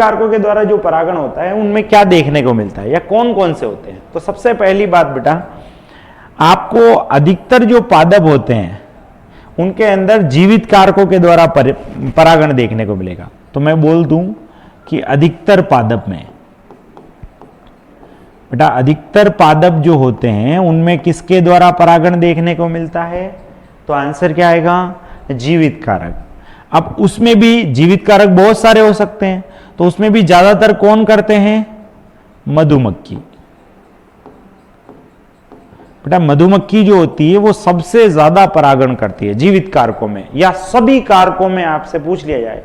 कारकों के द्वारा जो परागण होता है उनमें क्या देखने को मिलता है या कौन कौन से होते हैं? तो सबसे पहली बात बेटा, आपको अधिकतर जो पादप होते हैं उनके अंदर जीवित कारकों के द्वारा परागण देखने को मिलेगा। तो मैं बोल दूं कि अधिकतर पादप में बेटा, अधिकतर पादप जो होते हैं उनमें किसके द्वारा परागण देखने को मिलता है? तो आंसर क्या आएगा? जीवित कारक। अब उसमें भी जीवित कारक बहुत सारे हो सकते हैं, तो उसमें भी ज्यादातर कौन करते हैं? मधुमक्खी। बेटा मधुमक्खी जो होती है वो सबसे ज्यादा परागण करती है जीवित कारकों में, या सभी कारकों में आपसे पूछ लिया जाए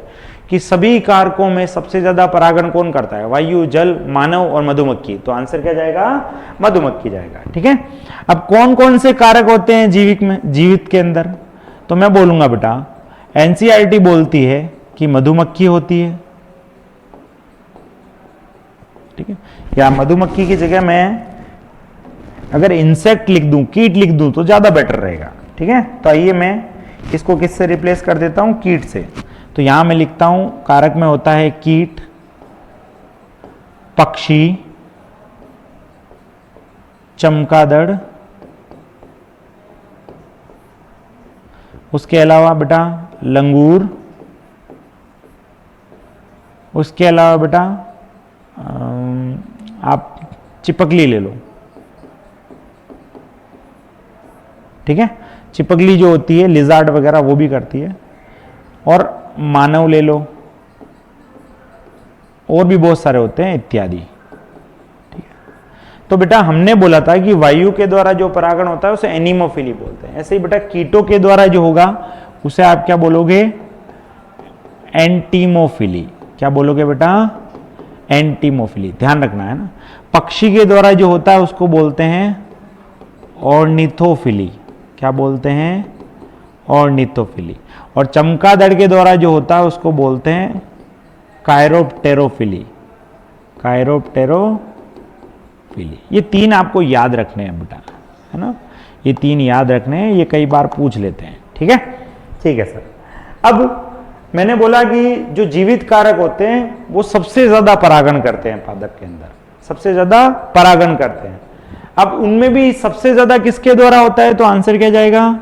कि सभी कारकों में सबसे ज्यादा परागण कौन करता है? वायु, जल, मानव और मधुमक्खी। तो आंसर क्या जाएगा? मधुमक्खी जाएगा। ठीक है। अब कौन कौन से कारक होते हैं जीवित के अंदर? तो मैं बोलूंगा बेटा, एनसीईआरटी बोलती है कि मधुमक्खी होती है। ठीक है, या मधुमक्खी की जगह मैं अगर इंसेक्ट लिख दूं, कीट लिख दूं, तो ज्यादा बेटर रहेगा। ठीक है, तो आइए मैं इसको किससे रिप्लेस कर देता हूं? कीट से। तो यहां मैं लिखता हूं कारक में होता है कीट, पक्षी, चमगादड़, उसके अलावा बेटा लंगूर, उसके अलावा बेटा आप चिपकली ले लो। ठीक है, चिपकली जो होती है, लिजार्ड वगैरह वो भी करती है, और मानव ले लो, और भी बहुत सारे होते हैं इत्यादि। ठीक है, तो बेटा हमने बोला था कि वायु के द्वारा जो परागण होता है उसे एनिमोफिली बोलते हैं। ऐसे ही बेटा कीटों के द्वारा जो होगा उसे आप क्या बोलोगे? एंटीमोफिली। क्या बोलोगे बेटा? एंटीमोफिली। ध्यान रखना है ना। पक्षी के द्वारा जो होता है उसको बोलते हैं ऑर्निथोफिली। क्या बोलते हैं? ऑर्निथोफिली। और चमगादड़ के द्वारा जो होता है उसको बोलते हैं कायरोप्टेरोफिली। कायरोप्टेरोफिली। ये तीन आपको याद रखने हैं बेटा, है ना। ये तीन याद रखने हैं, ये कई बार पूछ लेते हैं। ठीक है, ठीक है सर। अब मैंने बोला कि जो जीवित कारक होते हैं वो सबसे ज्यादा परागण करते हैं पादप के अंदर, सबसे ज्यादा परागण करते हैं। अब उनमें भी सबसे ज्यादा किसके द्वारा होता है? तो आंसर क्या जाएगा?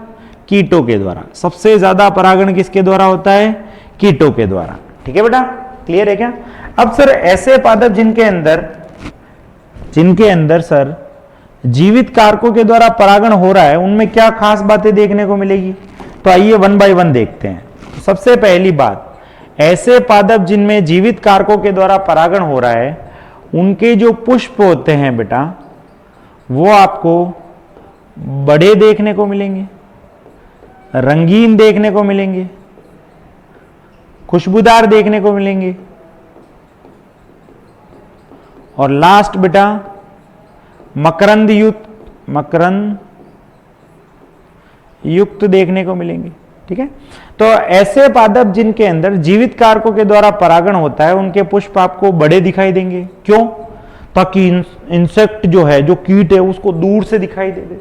कीटों के द्वारा। सबसे ज्यादा परागण किसके द्वारा होता है? कीटों के द्वारा। ठीक है बेटा, क्लियर है क्या? अब सर ऐसे पादप जिनके अंदर सर जीवित कारकों के द्वारा परागण हो रहा है, उनमें क्या खास बातें देखने को मिलेगी? तो आइए वन बाय वन देखते हैं। सबसे पहली बात, ऐसे पादप जिनमें जीवित कारकों के द्वारा परागण हो रहा है, उनके जो पुष्प होते हैं बेटा वो आपको बड़े देखने को मिलेंगे, रंगीन देखने को मिलेंगे, खुशबूदार देखने को मिलेंगे, और लास्ट बेटा मकरंद युक्त देखने को मिलेंगे। ठीक है, तो ऐसे पादप जिनके अंदर जीवित कारकों के द्वारा परागण होता है उनके पुष्प आपको बड़े दिखाई देंगे। क्यों? ताकि इंसेक्ट जो है, जो कीट है, उसको दूर से दिखाई दे।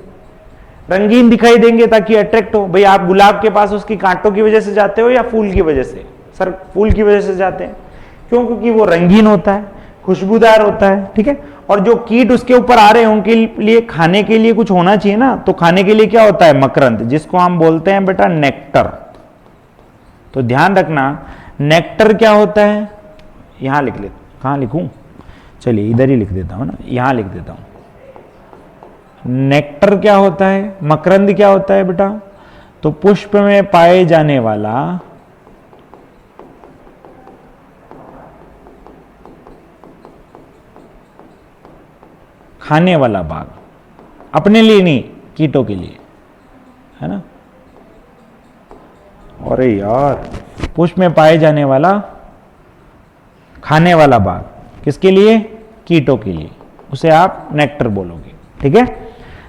रंगीन दिखाई देंगे ताकि अट्रैक्ट हो। भाई आप गुलाब के पास उसकी कांटों की वजह से जाते हो या फूल की वजह से? सर फूल की वजह से जाते हैं। क्यों? क्योंकि वो रंगीन होता है, खुशबूदार होता है। ठीक है, और जो कीट उसके ऊपर आ रहे हैं उनके लिए खाने के लिए कुछ होना चाहिए ना, तो खाने के लिए क्या होता है? मकरंद, जिसको हम बोलते हैं बेटा नेक्टर। तो ध्यान रखना, नेक्टर क्या होता है? यहां लिख ले। कहां लिखूं? चलिए इधर ही लिख देता हूं ना, यहां लिख देता हूं। नेक्टर क्या होता है? मकरंद क्या होता है बेटा? तो पुष्प में पाए जाने वाला खाने वाला भाग, अपने लिए नहीं, कीटों के लिए, है ना। अरे यार, पुष्प में पाए जाने वाला खाने वाला भाग किसके लिए? कीटों के लिए, उसे आप नेक्टर बोलोगे। ठीक है,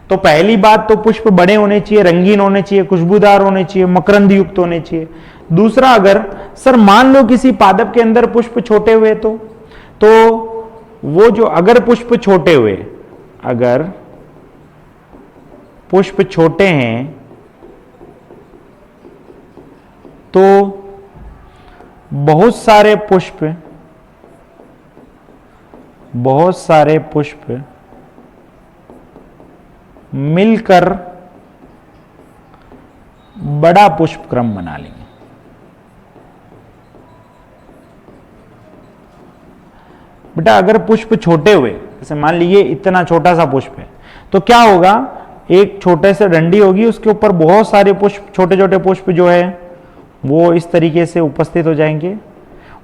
तो पहली बात तो पुष्प बड़े होने चाहिए, रंगीन होने चाहिए, खुशबूदार होने चाहिए, मकरंद युक्त होने चाहिए। दूसरा, अगर सर मान लो किसी पादप के अंदर पुष्प छोटे हुए, तो वो जो अगर पुष्प छोटे हुए, अगर पुष्प छोटे हैं तो बहुत सारे पुष्प बहुत सारे पुष्प मिलकर बड़ा पुष्प क्रम बना लेंगे। बेटा अगर पुष्प छोटे हुए, जैसे मान लीजिए इतना छोटा सा पुष्प है, तो क्या होगा, एक छोटे से डंडी होगी, उसके ऊपर बहुत सारे पुष्प, छोटे छोटे पुष्प जो है वो इस तरीके से उपस्थित हो जाएंगे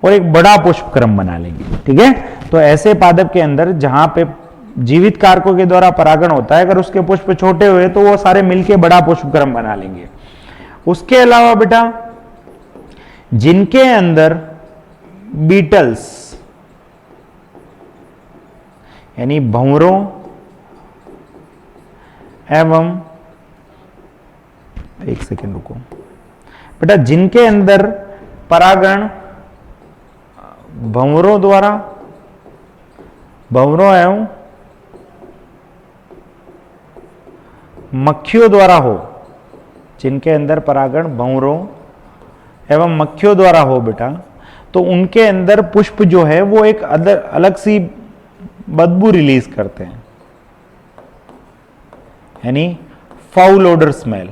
और एक बड़ा पुष्प क्रम बना लेंगे। ठीक है, तो ऐसे पादप के अंदर जहां पे जीवित कारकों के द्वारा परागण होता है, अगर उसके पुष्प छोटे हुए तो वो सारे मिलके बड़ा पुष्प क्रम बना लेंगे। उसके अलावा बेटा जिनके अंदर बीटल्स यानी भंवरों एवं, एक सेकेंड रुको बेटा, जिनके अंदर परागण भंवरों द्वारा, भंवरों एवं मक्खियों द्वारा हो, जिनके अंदर परागण भंवरों एवं मक्खियों द्वारा हो बेटा, तो उनके अंदर पुष्प जो है वो एक अलग सी बदबू रिलीज करते हैं, यानी foul odour smell.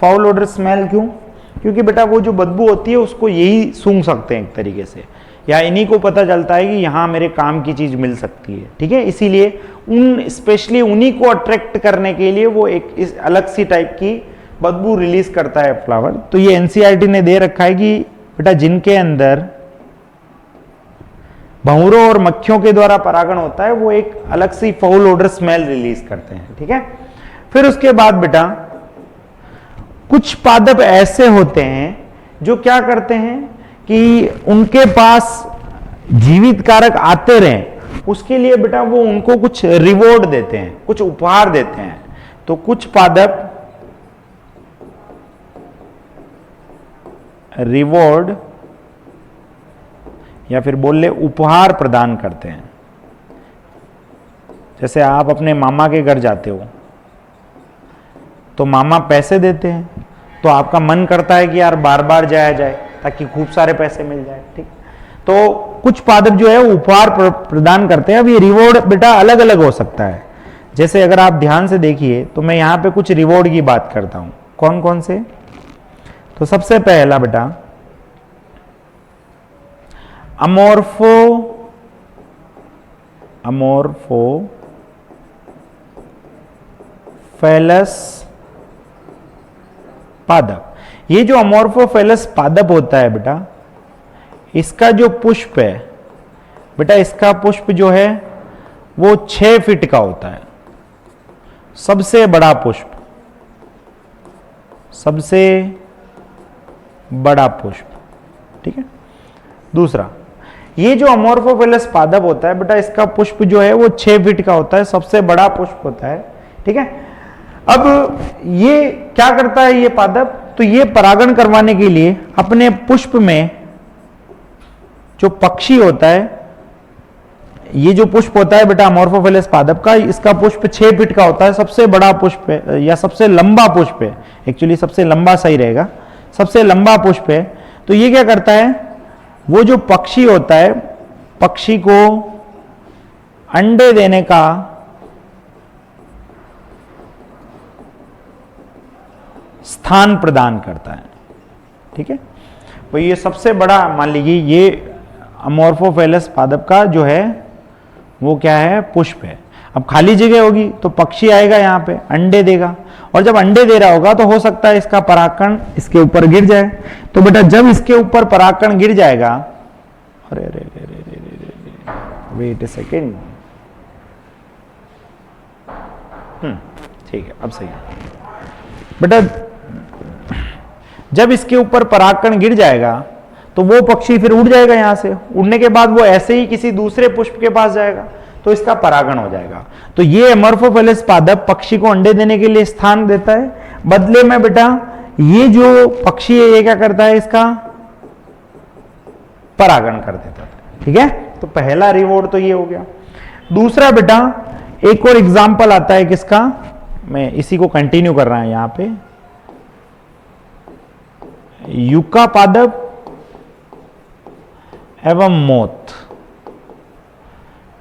Foul odour smell क्यों? क्योंकि बेटा वो जो बदबू होती है उसको यही सूंघ सकते हैं एक तरीके से, या इन्हीं को पता चलता है कि यहां मेरे काम की चीज मिल सकती है। ठीक है, इसीलिए उन स्पेशली उन्हीं को अट्रैक्ट करने के लिए वो एक इस अलग सी टाइप की बदबू रिलीज करता है फ्लावर। तो ये एनसीईआरटी ने दे रखा है कि बेटा जिनके अंदर भंवरों और मक्खियों के द्वारा परागण होता है वो एक अलग सी फाउल ओडर स्मेल रिलीज करते हैं। ठीक है, फिर उसके बाद बेटा कुछ पादप ऐसे होते हैं जो क्या करते हैं कि उनके पास जीवित कारक आते रहें, उसके लिए बेटा वो उनको कुछ रिवॉर्ड देते हैं, कुछ उपहार देते हैं। तो कुछ पादप रिवॉर्ड या फिर बोल ले उपहार प्रदान करते हैं। जैसे आप अपने मामा के घर जाते हो तो मामा पैसे देते हैं, तो आपका मन करता है कि यार बार बार जाया जाए ताकि खूब सारे पैसे मिल जाए। ठीक, तो कुछ पादप जो है उपहार प्रदान करते हैं। अब ये रिवॉर्ड बेटा अलग अलग हो सकता है। जैसे अगर आप ध्यान से देखिए तो मैं यहां पे कुछ रिवॉर्ड की बात करता हूं। कौन कौन से? तो सबसे पहला बेटा अमोर्फोफेलस पादप। ये जो अमोर्फोफेलस पादप होता है बेटा, इसका जो पुष्प है बेटा, इसका पुष्प जो है वो 6 फीट का होता है, सबसे बड़ा पुष्प, सबसे बड़ा पुष्प। ठीक है, दूसरा ये जो अमोर्फोफेलस पादप होता है बेटा, इसका पुष्प जो है वो 6 फीट का होता है, सबसे बड़ा पुष्प होता है। ठीक है, अब ये क्या करता है ये पादप? तो ये परागण करवाने के लिए अपने पुष्प में जो पक्षी होता है, ये जो पुष्प होता है बेटा अमोर्फोफेलस पादप का, इसका पुष्प 6 फीट का होता है, सबसे बड़ा पुष्प है या सबसे लंबा पुष्प है। एक्चुअली सबसे लंबा सही रहेगा, सबसे लंबा पुष्प है। तो ये क्या करता है, वो जो पक्षी होता है, पक्षी को अंडे देने का स्थान प्रदान करता है। ठीक है, तो ये सबसे बड़ा, मान लीजिए ये अमोर्फोफेलस पादप का जो है वो क्या है, पुष्प है। अब खाली जगह होगी तो पक्षी आएगा यहाँ पे, अंडे देगा, और जब अंडे दे रहा होगा तो हो सकता है इसका परागकण इसके ऊपर गिर जाए। तो बेटा जब इसके ऊपर परागकण गिर जाएगा, अरे अरे अरे अरे अरे, वेट ए सेकेंड, ठीक है अब सही है बेटा। जब इसके ऊपर परागकण गिर जाएगा तो वो पक्षी फिर उड़ जाएगा यहाँ से, उड़ने के बाद वो ऐसे ही किसी दूसरे पुष्प के पास जाएगा तो इसका परागण हो जाएगा। तो ये अमोर्फोफेलस पादप पक्षी को अंडे देने के लिए स्थान देता है, बदले में बेटा ये जो पक्षी है ये क्या करता है, इसका परागण कर देता है। ठीक है, तो पहला रिवॉर्ड तो ये हो गया। दूसरा बेटा एक और एग्जाम्पल आता है किसका, मैं इसी को कंटिन्यू कर रहा हूं यहां पे, यूका पादप एवं मोथ।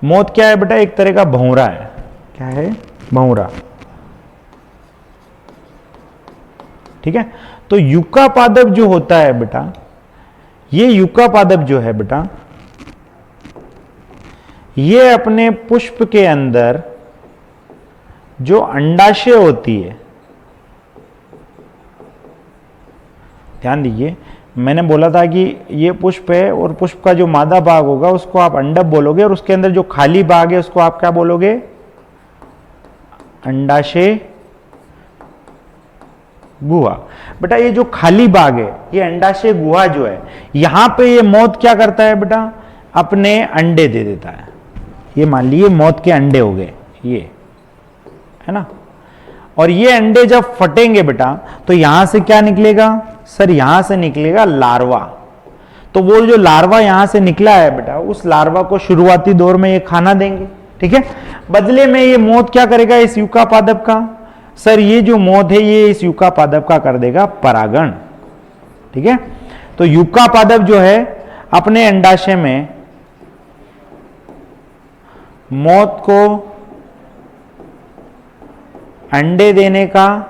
मोथ क्या है बेटा? एक तरह का भंवरा है। क्या है? भंवरा। ठीक है। तो युका पादप जो होता है बेटा, ये युका पादप जो है बेटा, ये अपने पुष्प के अंदर जो अंडाशय होती है, ध्यान दीजिए, मैंने बोला था कि ये पुष्प है और पुष्प का जो मादा भाग होगा उसको आप अंडक बोलोगे, और उसके अंदर जो खाली भाग है उसको आप क्या बोलोगे? अंडाशय गुहा। बेटा ये जो खाली भाग है, ये अंडाशय गुहा जो है, यहां पे ये मौत क्या करता है बेटा? अपने अंडे दे देता है। ये मान लीजिए मौत के अंडे हो गए, ये है ना। और ये अंडे जब फटेंगे बेटा, तो यहां से क्या निकलेगा? सर यहां से निकलेगा लार्वा। तो वो जो लार्वा यहां से निकला है बेटा, उस लार्वा को शुरुआती दौर में ये खाना देंगे। ठीक है। बदले में ये मौत क्या करेगा इस युका पादप का? सर ये जो मौत है ये इस युका पादप का कर देगा परागण। ठीक है। तो युका पादप जो है अपने अंडाशय में मौत को अंडे देने का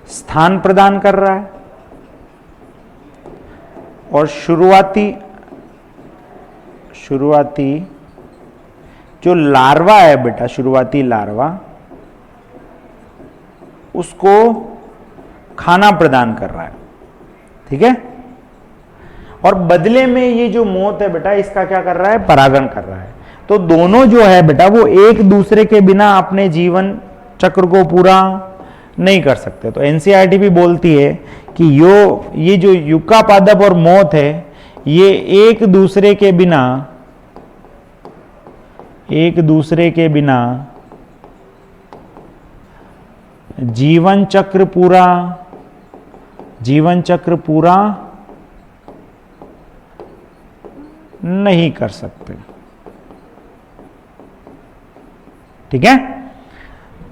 स्थान प्रदान कर रहा है, और शुरुआती जो लार्वा है बेटा, शुरुआती लार्वा, उसको खाना प्रदान कर रहा है। ठीक है। और बदले में ये जो मौत है बेटा, इसका क्या कर रहा है? परागण कर रहा है। तो दोनों जो है बेटा वो एक दूसरे के बिना अपने जीवन चक्र को पूरा नहीं कर सकते। तो एनसीईआरटी भी बोलती है कि ये जो युका पादप और मौत है, ये एक दूसरे के बिना जीवन चक्र पूरा नहीं कर सकते। ठीक है।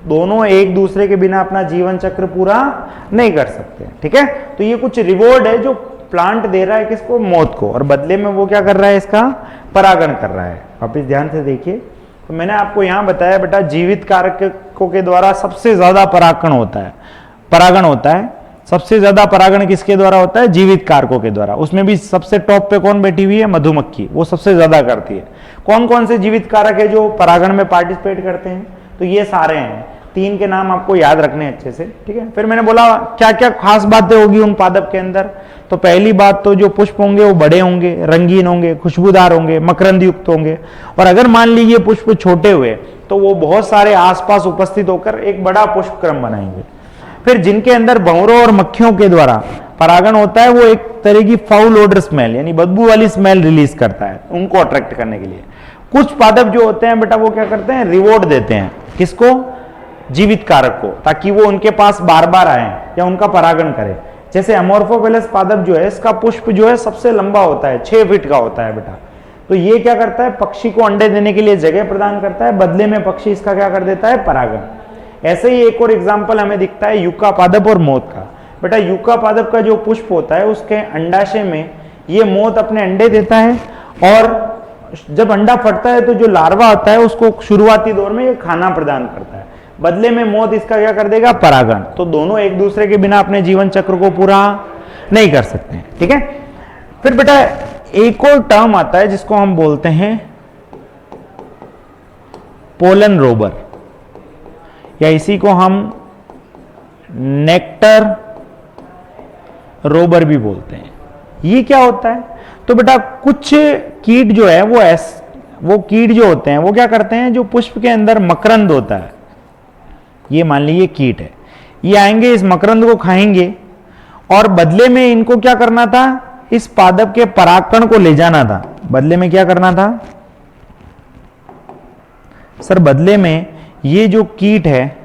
दोनों एक दूसरे के बिना अपना जीवन चक्र पूरा नहीं कर सकते। ठीक है। तो ये कुछ रिवॉर्ड है जो प्लांट दे रहा है किसको? मौत को, और बदले में वो क्या कर रहा है? इसका परागण कर रहा है। वापिस ध्यान से देखिए, तो मैंने आपको यहां बताया बेटा जीवित कारकों के द्वारा सबसे ज्यादा परागण होता है। सबसे ज्यादा परागण किसके द्वारा होता है? जीवित कारकों के द्वारा। उसमें भी सबसे टॉप पे कौन बैठी हुई है? मधुमक्खी। वो सबसे ज्यादा करती है। कौन कौन से जीवित कारक है जो परागण में पार्टिसिपेट करते हैं? तो ये सारे हैं। 3 के नाम आपको याद रखने अच्छे से। ठीक है। फिर मैंने बोला क्या क्या खास बातें होगी उन पादप के अंदर। तो पहली बात तो जो पुष्प होंगे वो बड़े होंगे, रंगीन होंगे, खुशबूदार होंगे, मकरंद युक्त होंगे। और अगर मान लीजिए पुष्प छोटे हुए तो वो बहुत सारे आसपास उपस्थित होकर एक बड़ा पुष्प क्रम बनाएंगे। फिर जिनके अंदर भंवरों और मक्खियों के द्वारा परागण होता है, वो एक तरह की फाउल ओडर स्मेल यानी बदबू वाली स्मेल रिलीज करता है उनको अट्रैक्ट करने के लिए। कुछ पादप जो होते हैं बेटा वो क्या करते हैं? रिवॉर्ड देते हैं। किसको? जीवित कारक को, ताकि वो उनके पास बार बार आए या उनका परागण करे। जैसे अमोर्फोफेलस पादप जो है, इसका पुष्प जो है सबसे लंबा होता है, 6 फीट का होता है बेटा। तो ये क्या करता है? पक्षी को अंडे देने के लिए जगह प्रदान करता है, बदले में पक्षी इसका क्या कर देता है? परागण। ऐसे ही एक और एग्जाम्पल हमें दिखता है युका पादप और मौत का। बेटा युका पादप का जो पुष्प होता है उसके अंडाशय में ये मौत अपने अंडे देता है, और जब अंडा फटता है तो जो लार्वा होता है उसको शुरुआती दौर में ये खाना प्रदान करता है। बदले में मौत इसका क्या कर देगा? परागण। तो दोनों एक दूसरे के बिना अपने जीवन चक्र को पूरा नहीं कर सकते। ठीक है। फिर बेटा एक और टर्म आता है जिसको हम बोलते हैं पोलन रोबर, या इसी को हम नेक्टर रोबर भी बोलते हैं। ये क्या होता है? तो बेटा कुछ कीट जो है वो कीट जो होते हैं वो क्या करते हैं? जो पुष्प के अंदर मकरंद होता है, ये मान लीजिए कीट है, ये आएंगे इस मकरंद को खाएंगे, और बदले में इनको क्या करना था? इस पादप के परागकण को ले जाना था। बदले में क्या करना था? सर बदले में ये जो कीट है,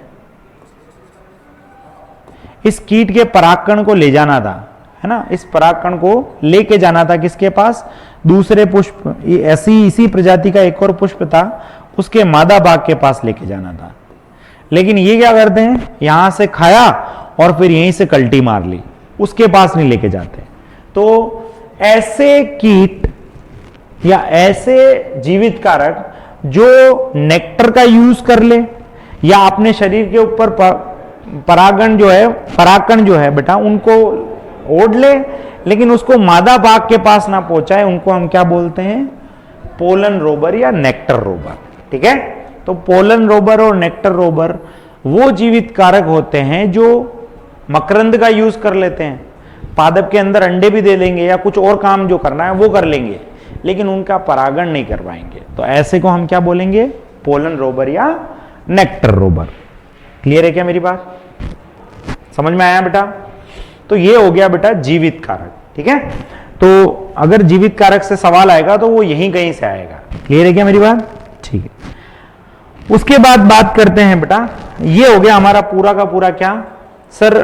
इस कीट के परागकण को ले जाना था, है ना। इस परागकण को लेके जाना था किसके पास? दूसरे पुष्प, इसी प्रजाति का एक और पुष्प था, उसके मादा भाग के पास लेके जाना था। लेकिन ये क्या करते हैं? यहां से खाया और फिर यहीं से कल्टी मार ली, उसके पास नहीं लेके जाते। तो ऐसे कीट या ऐसे जीवित कारक जो नेक्टर का यूज कर ले या अपने शरीर के ऊपर परागण जो है, परागकण जो है बेटा, उनको ओढ़ ले लेकिन उसको मादा बाग के पास ना पहुंचाए, उनको हम क्या बोलते हैं? पोलन रोबर या नेक्टर रोबर। ठीक है, तो पोलन रोबर और नेक्टर रोबर वो जीवित कारक होते हैं जो मकरंद का यूज कर लेते हैं, पादप के अंदर अंडे भी दे देंगे या कुछ और काम जो करना है वो कर लेंगे, लेकिन उनका परागण नहीं कर पाएंगे। तो ऐसे को हम क्या बोलेंगे? पोलन रोबर या नेक्टर रोबर। क्लियर है क्या मेरी बात? समझ में आया बेटा? तो ये हो गया बेटा जीवित कारक। ठीक है, तो अगर जीवित कारक से सवाल आएगा तो वो यहीं कहीं से आएगा। क्लियर है क्या मेरी बात? ठीक है, उसके बाद बात करते हैं बेटा, ये हो गया हमारा पूरा का पूरा क्या सर,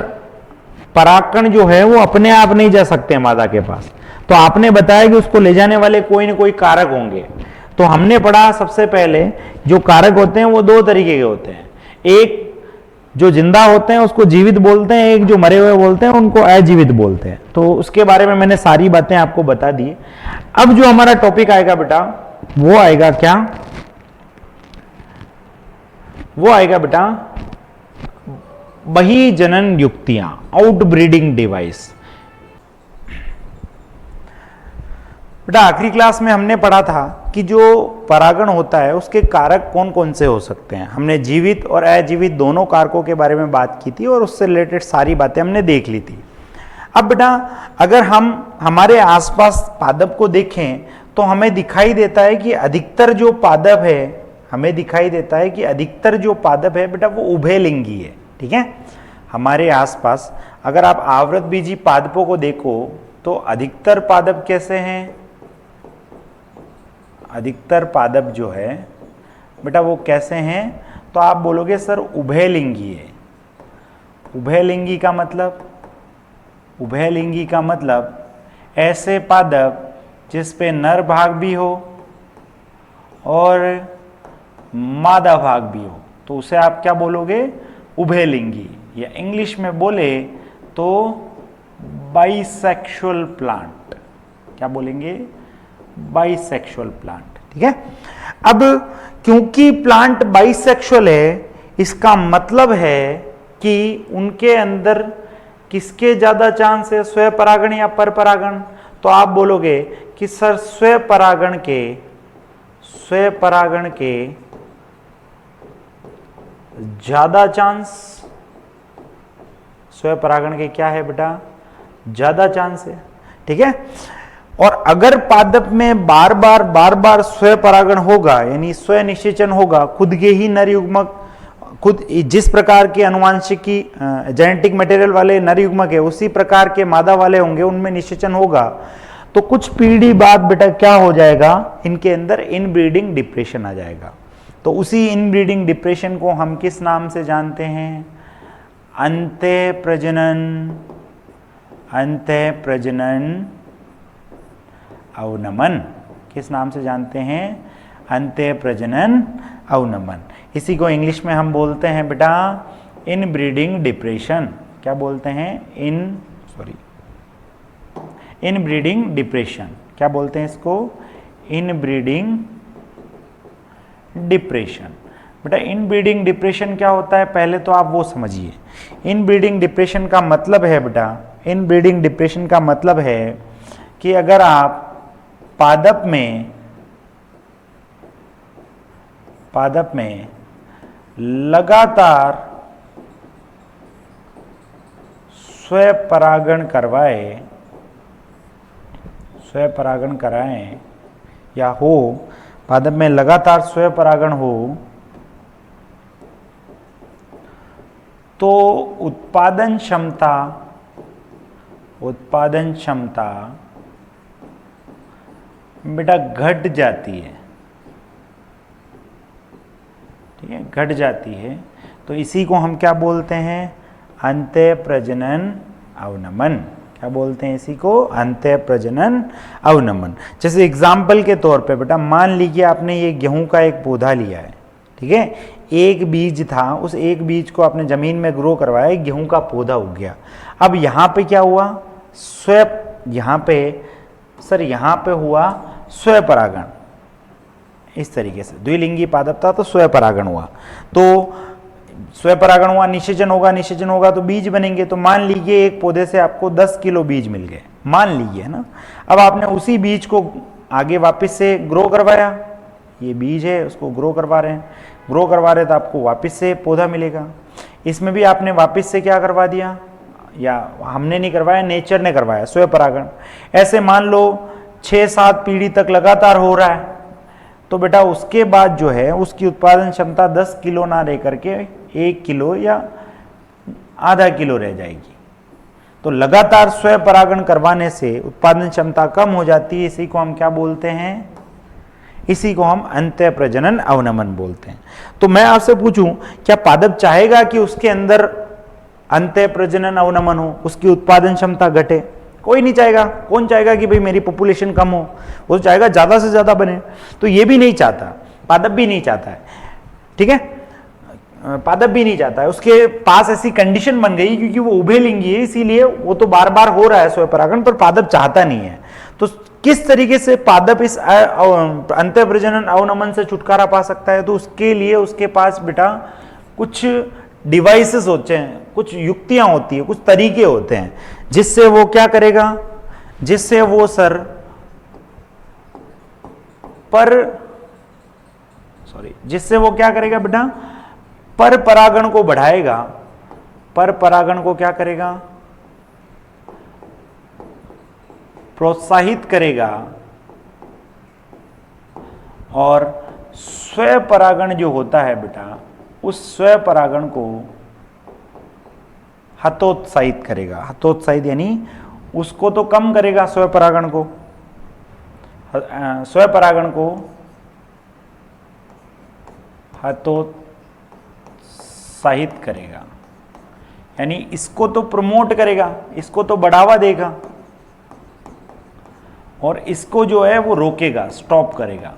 परागकण जो है वो अपने आप नहीं जा सकते मादा के पास, तो आपने बताया कि उसको ले जाने वाले कोई ना कोई कारक होंगे। तो हमने पढ़ा सबसे पहले जो कारक होते हैं वो दो तरीके के होते हैं, एक जो जिंदा होते हैं उसको जीवित बोलते हैं, एक जो मरे हुए बोलते हैं उनको अजीवित बोलते हैं। तो उसके बारे में मैंने सारी बातें आपको बता दी। अब जो हमारा टॉपिक आएगा बेटा वो आएगा क्या? वो आएगा बेटा बही जनन युक्तियां, आउटब्रीडिंग डिवाइस। बेटा आखिरी क्लास में हमने पढ़ा था कि जो परागण होता है उसके कारक कौन कौन से हो सकते हैं। हमने जीवित और अजीवित दोनों कारकों के बारे में बात की थी और उससे रिलेटेड सारी बातें हमने देख ली थी। अब बेटा अगर हम हमारे आसपास पादप को देखें तो हमें दिखाई देता है कि अधिकतर जो पादप है, हमें दिखाई देता है कि अधिकतर जो पादप है बेटा वो उभयलिंगी है। ठीक है, हमारे आसपास अगर आप आवृतबीजी पादपों को देखो तो अधिकतर पादप कैसे हैं? अधिकतर पादप जो है बेटा वो कैसे हैं? तो आप बोलोगे सर उभयलिंगी है। उभयलिंगी का मतलब, उभयलिंगी का मतलब ऐसे पादप जिस पे नर भाग भी हो और मादा भाग भी हो, तो उसे आप क्या बोलोगे? उभयलिंगी, या इंग्लिश में बोले तो बाइसेक्सुअल प्लांट। क्या बोलेंगे? Bisexual plant. ठीक है, अब क्योंकि प्लांट बाइसेक्सुअल है, इसका मतलब है कि उनके अंदर किसके ज्यादा चांस है, स्वपरागण या परपरागण? तो आप बोलोगे कि सर स्वपरागण के ज्यादा चांस, स्वपरागण के क्या है बेटा? ज्यादा चांस है। ठीक है, और अगर पादप में बार बार स्वपरागण होगा, यानी स्व निषेचन होगा, खुद के ही नर युग्मक, खुद जिस प्रकार के अनुवांशिकी जेनेटिक मटेरियल वाले नर युग्मक है उसी प्रकार के मादा वाले होंगे, उनमें निषेचन होगा, तो कुछ पीढ़ी बाद बेटा क्या हो जाएगा? इनके अंदर इनब्रीडिंग डिप्रेशन आ जाएगा। तो उसी इनब्रीडिंग डिप्रेशन को हम किस नाम से जानते हैं? अंत्य प्रजनन अवनमन। किस नाम से जानते हैं? अंत्य प्रजनन अवनमन। इसी को इंग्लिश में हम बोलते हैं बेटा इनब्रीडिंग डिप्रेशन। क्या बोलते हैं? Inbreeding depression. क्या बोलते हैं इसको? Inbreeding depression. बेटा इनब्रीडिंग डिप्रेशन क्या होता है पहले तो आप वो समझिए। इनब्रीडिंग डिप्रेशन का मतलब है बेटा, इनब्रीडिंग डिप्रेशन का मतलब है कि अगर आप पादप में लगातार स्वपरागण कराएं या हो, पादप में लगातार स्वपरागण हो, तो उत्पादन क्षमता बेटा घट जाती है। ठीक है, घट जाती है। तो इसी को हम क्या बोलते हैं? अंत्य प्रजनन अवनमन। क्या बोलते हैं इसी को? अंत्य प्रजनन अवनमन। जैसे एग्जाम्पल के तौर पे बेटा मान लीजिए आपने ये गेहूं का एक पौधा लिया है। ठीक है, एक बीज था, उस एक बीज को आपने जमीन में ग्रो करवाया, गेहूं का पौधा उग गया। अब यहाँ पे क्या हुआ? यहाँ पे सर यहां पे हुआ स्वपरागण, इस तरीके से द्विलिंगी पादप था तो स्वपरागण हुआ, तो स्वपरागण हुआ, निषेचन होगा तो बीज बनेंगे। तो मान लीजिए एक पौधे से आपको 10 किलो बीज मिल गए, मान लीजिए, है ना। अब आपने उसी बीज को आगे वापस से ग्रो करवाया, ये बीज है उसको ग्रो करवा रहे हैं तो आपको वापस से पौधा मिलेगा। इसमें भी आपने वापस से क्या करवा दिया, या हमने नहीं करवाया, नेचर ने करवाया, स्वपरागण। ऐसे मान लो 6-7 पीढ़ी तक लगातार हो रहा है, तो बेटा उसके बाद जो है उसकी उत्पादन क्षमता 10 किलो ना रह करके 1 किलो या आधा किलो रह जाएगी। तो लगातार स्वपरागण करवाने से उत्पादन क्षमता कम हो जाती है, इसी को हम क्या बोलते हैं, इसी को हम अंत्य प्रजनन अवनमन बोलते हैं। तो मैं आपसे पूछूं, क्या पादप चाहेगा कि उसके अंदर अंत्य प्रजनन अवनमन हो, उसकी उत्पादन क्षमता घटे? कोई नहीं चाहेगा। कौन चाहेगा कि भाई मेरी पॉपुलेशन कम हो? वो चाहेगा ज्यादा से ज्यादा बने। तो ये भी नहीं चाहता, पादप भी नहीं चाहता है, ठीक है, पादप भी नहीं चाहता है। उसके पास ऐसी कंडीशन बन गई क्योंकि वो उभयलिंगी है, इसीलिए वो तो बार बार हो रहा है स्वपरागण, पर पादप चाहता नहीं है। तो किस तरीके से पादप इस अंत्य प्रजनन अवनमन से छुटकारा पा सकता है? तो उसके लिए उसके पास बेटा कुछ डिवाइसेस होते हैं, कुछ युक्तियां होती है, कुछ तरीके होते हैं, जिससे वो क्या करेगा, जिससे वो सर जिससे वो क्या करेगा बेटा, पर परागण को बढ़ाएगा। पर परागण को क्या करेगा, प्रोत्साहित करेगा, और स्वपरागण जो होता है बेटा, उस स्वपरागण को हतोत्साहित करेगा। हतोत्साहित यानी उसको तो कम करेगा, स्वपरागण को हतोत्साहित करेगा, यानी इसको तो प्रमोट करेगा, इसको तो बढ़ावा देगा, और इसको जो है वो रोकेगा, स्टॉप करेगा।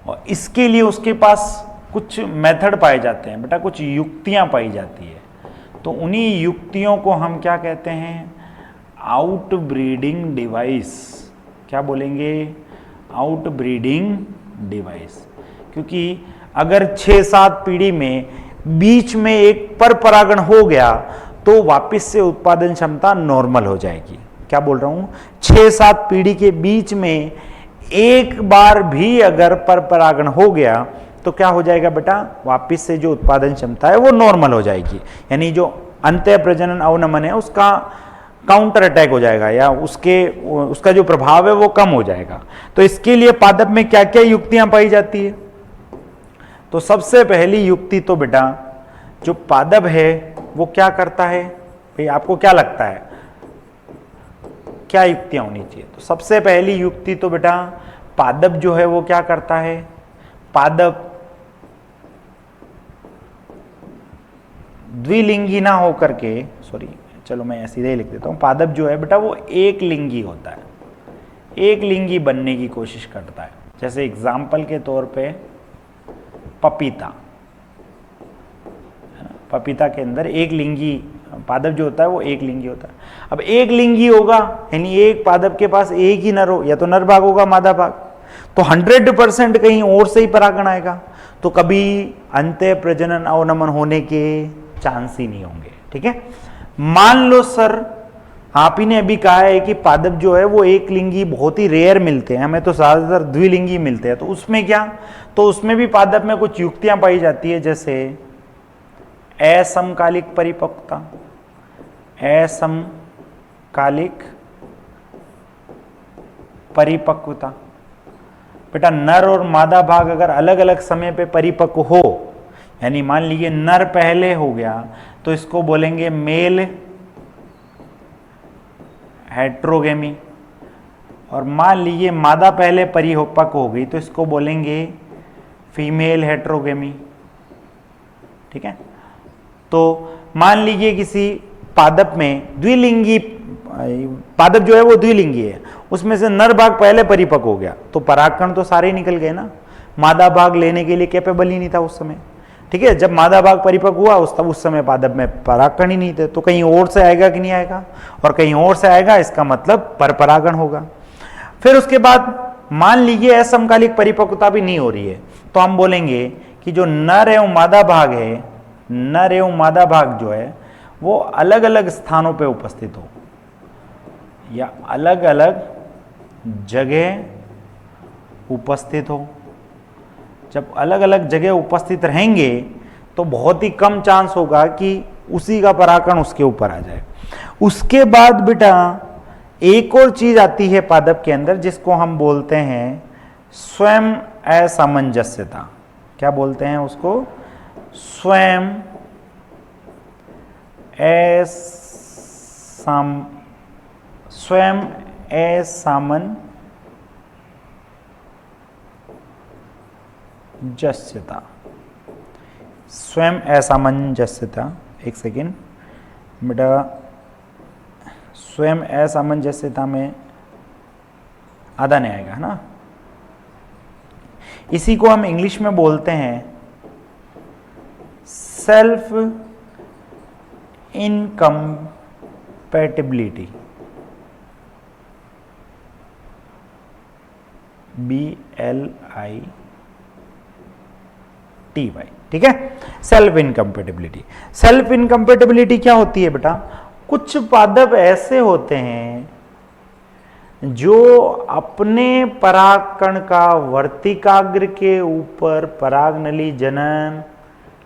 और इसके लिए उसके पास कुछ मेथड पाए जाते हैं बेटा, कुछ युक्तियां पाई जाती है। तो उन्हीं युक्तियों को हम क्या कहते हैं, आउट ब्रीडिंग डिवाइस। क्या बोलेंगे, आउट ब्रीडिंग डिवाइस। क्योंकि अगर 6-7 पीढ़ी में बीच में एक पर परागण हो गया तो वापस से उत्पादन क्षमता नॉर्मल हो जाएगी। क्या बोल रहा हूं, 6-7 पीढ़ी के बीच में एक बार भी अगर पर परागण हो गया तो क्या हो जाएगा बेटा, वापस से जो उत्पादन क्षमता है वो नॉर्मल हो जाएगी। यानी जो अंत्य प्रजनन अवनमन है उसका काउंटर अटैक हो जाएगा, या उसका जो प्रभाव है वो कम हो जाएगा। तो इसके लिए पादप में क्या क्या युक्तियां पाई जाती है? तो सबसे पहली युक्ति तो बेटा, जो पादप है वो क्या करता है भाई, आपको क्या लगता है क्या युक्तियां होनी चाहिए? तो सबसे पहली युक्ति तो बेटा, पादप जो है वो क्या करता है, पादप द्विलिंगी ना होकर के, चलो मैं सीधे ही लिख देता हूं, पादप जो है बेटा वो एक लिंगी होता है, एक लिंगी बनने की कोशिश करता है। जैसे एग्जाम्पल के तौर पे पपीता, पपीता के अंदर एक लिंगी पादप जो होता है वो एक लिंगी होता है। अब एक लिंगी होगा यानी एक पादप के पास एक ही नर हो, या तो नर भाग होगा मादा भाग, तो 100% कहीं और से ही परागण आएगा, तो कभी अंत्य प्रजनन अवनमन होने के चांस ही नहीं होंगे। ठीक है, मान लो सर आप ही ने अभी कहा है कि पादप जो है वो एक लिंगी बहुत ही रेयर मिलते हैं, हमें तो ज्यादातर द्विलिंगी मिलते हैं। तो उसमें क्या, तो उसमें भी पादप में कुछ युक्तियां पाई जाती है, जैसे असमकालिक परिपक्वता, असमकालिक परिपक्वता। बेटा नर और मादा भाग अगर अलग अलग समय पे परिपक्व हो, यानी मान लीजिए नर पहले हो गया तो इसको बोलेंगे मेल हेट्रोगेमी, और मान लीजिए मादा पहले परिपक्व हो गई तो इसको बोलेंगे फीमेल हेट्रोगेमी। ठीक है, तो मान लीजिए किसी पादप में द्विलिंगी, पादप जो है वो द्विलिंगी है, उसमें से नर भाग पहले परिपक्व हो गया तो परागकण तो सारे निकल गए ना, मादा भाग लेने के लिए कैपेबल ही नहीं था उस समय। ठीक है, जब मादा भाग परिपक्व हुआ उस समय पादप में परागकण ही नहीं थे, तो कहीं और से आएगा कि नहीं आएगा, और कहीं और से आएगा इसका मतलब पर परागण होगा। फिर उसके बाद मान लीजिए असमकालिक परिपक्वता भी नहीं हो रही है, तो हम बोलेंगे कि जो नर एवं मादा भाग है, नर एवं मादा भाग जो है वो अलग अलग स्थानों पे उपस्थित हो या अलग अलग जगह उपस्थित हो। जब अलग अलग जगह उपस्थित रहेंगे तो बहुत ही कम चांस होगा कि उसी का परागकण उसके ऊपर आ जाए। उसके बाद बेटा एक और चीज आती है पादप के अंदर जिसको हम बोलते हैं स्वयं असामंजस्यता। क्या बोलते हैं उसको? स्वयं असामंजस्यता। स्वयं असामंजस्यता, एक सेकेंड बेटा, स्वयं असामंजस्यता में आधा नहीं आएगा, है ना। इसी को हम इंग्लिश में बोलते हैं सेल्फ इनकम्पैटिबिलिटी, BLITY, ठीक है। Self incompatibility. सेल्फ इनकम्पैटिबिलिटी क्या होती है बेटा? कुछ पादप ऐसे होते हैं जो अपने परागकण का वर्तिकाग्र के ऊपर परागनली जनन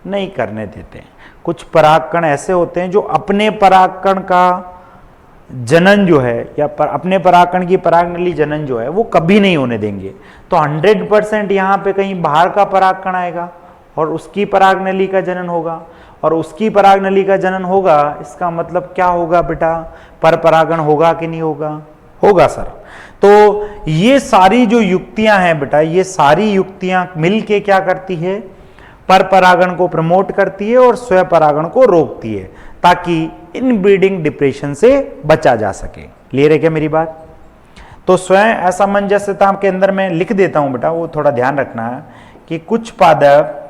नहीं करने देते। कुछ परागकण ऐसे होते हैं जो अपने परागकण का जनन जो है या अपने परागकण की परागनली जनन जो है वो कभी नहीं होने देंगे। तो 100% यहाँ पे कहीं बाहर का परागकण आएगा और उसकी परागनली का जनन होगा, और उसकी परागनली का जनन होगा। इसका मतलब क्या होगा बेटा? पर परागण होगा कि नहीं होगा? होगा सर। तो ये सारी जो युक्तियां हैं बेटा, ये सारी युक्तियां मिलके क्या करती है? पर परागण को प्रमोट करती है और स्वयं परागण को रोकती है, ताकि इनब्रीडिंग डिप्रेशन से बचा जा सके। क्लियर है क्या मेरी बात? तो स्वयं असामंजस्यता के अंदर मैं लिख देता हूं बेटा, वो थोड़ा ध्यान रखना है कि कुछ पादप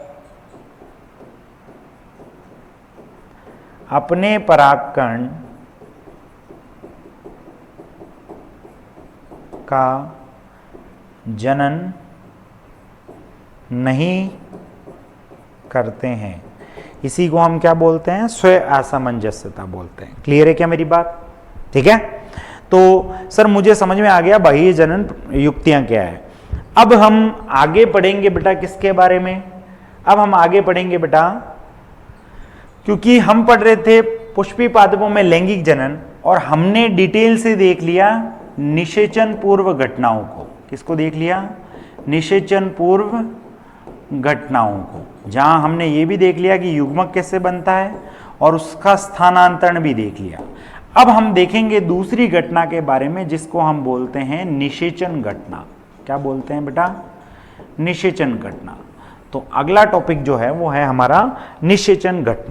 अपने परागकण का जनन नहीं करते हैं। इसी को हम क्या बोलते हैं? स्वयं असामंजस्यता बोलते हैं। क्लियर है क्या मेरी बात? ठीक है। तो सर मुझे समझ में आ गया बाह्य जनन युक्तियां क्या है। अब हम आगे पढ़ेंगे बेटा किसके बारे में? अब हम आगे पढ़ेंगे बेटा, क्योंकि हम पढ़ रहे थे पुष्पी पादपों में लैंगिक जनन, और हमने डिटेल से देख लिया निषेचन पूर्व घटनाओं को। किसको देख लिया? निषेचन पूर्व घटनाओं को, जहां हमने ये भी देख लिया कि युग्मक कैसे बनता है और उसका स्थानांतरण भी देख लिया। अब हम देखेंगे दूसरी घटना के बारे में जिसको हम बोलते हैं निषेचन घटना। क्या बोलते हैं बेटा? निषेचन घटना। तो अगला टॉपिक जो है वो है हमारा निषेचन घटना।